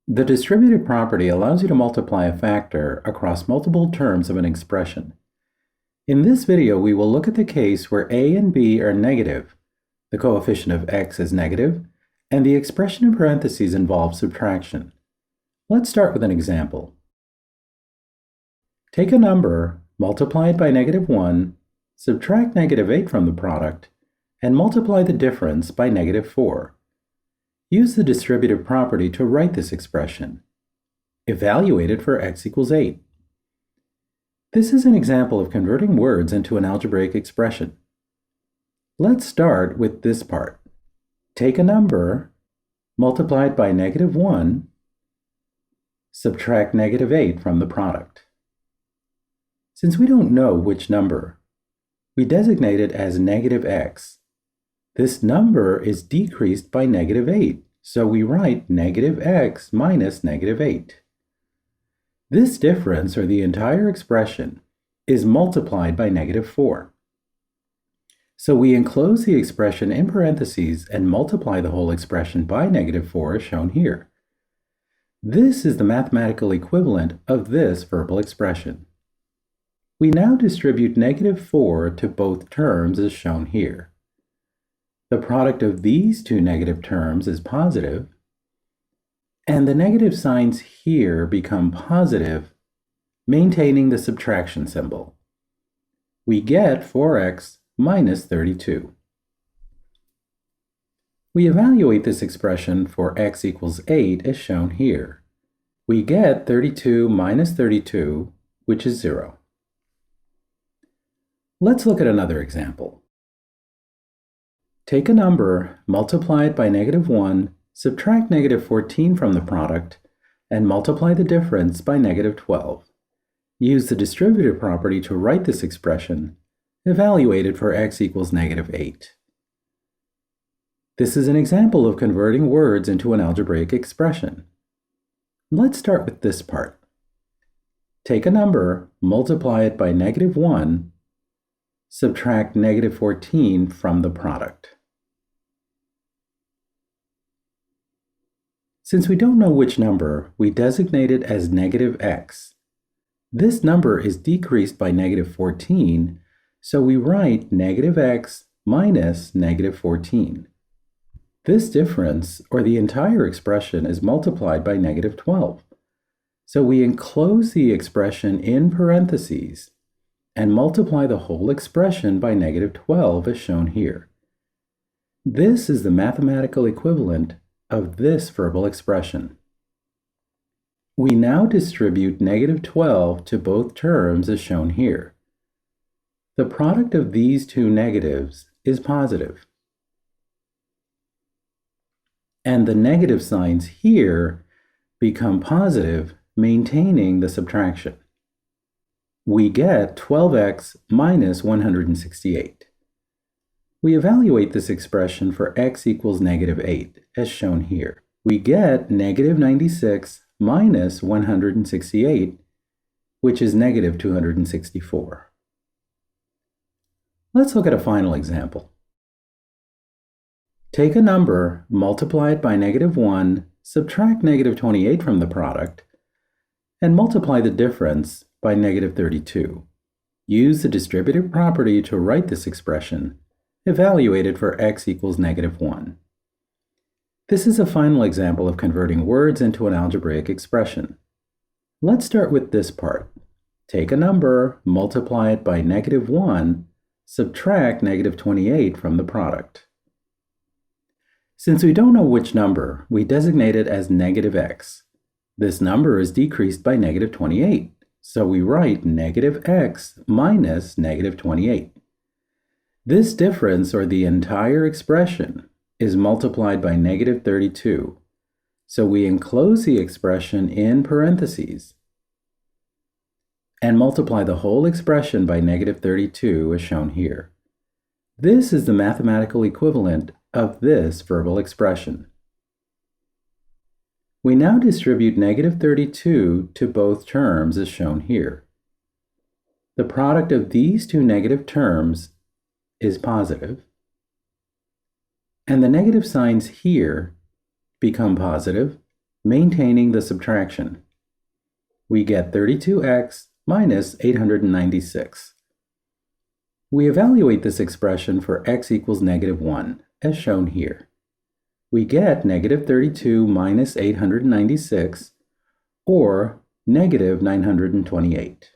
The distributive property allows you to multiply a factor across multiple terms of an expression. In this video, we will look at the case where a and b are negative, the coefficient of x is negative, and the expression in parentheses involves subtraction. Let's start with an example. Take a number, multiply it by -1, subtract -8 from the product, and multiply the difference by -4. Use the distributive property to write this expression. Evaluate it for x equals 8. This is an example of converting words into an algebraic expression. Let's start with this part. Take a number, multiply it by -1, subtract -8 from the product. Since we don't know which number, we designate it as -x. This number is decreased by -8, so we write -x minus -8. This difference, or the entire expression, is multiplied by -4. So we enclose the expression in parentheses and multiply the whole expression by -4 as shown here. This is the mathematical equivalent of this verbal expression. We now distribute -4 to both terms as shown here. The product of these two negative terms is positive, and the negative signs here become positive, maintaining the subtraction symbol. We get 4x minus 32. We evaluate this expression for x equals 8 as shown here. We get 32 minus 32, which is 0. Let's look at another example. Take a number, multiply it by -1, subtract -14 from the product, and multiply the difference by -12. Use the distributive property to write this expression, evaluated for x equals -8. This is an example of converting words into an algebraic expression. Let's start with this part. Take a number, multiply it by -1, subtract -14 from the product. Since we don't know which number, we designate it as -x. This number is decreased by -14, so we write -x minus -14. This difference, or the entire expression, is multiplied by -12. So we enclose the expression in parentheses and multiply the whole expression by -12 as shown here. This is the mathematical equivalent of this verbal expression. We now distribute -12 to both terms as shown here. The product of these two negatives is positive, and the negative signs here become positive, maintaining the subtraction. We get 12x minus 168. We evaluate this expression for x equals -8, as shown here. We get -96 minus 168, which is -264. Let's look at a final example. Take a number, multiply it by -1, subtract -28 from the product, and multiply the difference by -32. Use the distributive property to write this expression, evaluated for x equals -1. This is a final example of converting words into an algebraic expression. Let's start with this part. Take a number, multiply it by -1, subtract -28 from the product. Since we don't know which number, we designate it as -x. This number is decreased by -28, so we write -x minus -28. This difference, or the entire expression, is multiplied by -32, so we enclose the expression in parentheses and multiply the whole expression by -32 as shown here. This is the mathematical equivalent of this verbal expression. We now distribute -32 to both terms as shown here. The product of these two negative terms is positive, and the negative signs here become positive, maintaining the subtraction. We get 32x minus 896. We evaluate this expression for x equals -1, as shown here. We get -32 minus 896, or -928.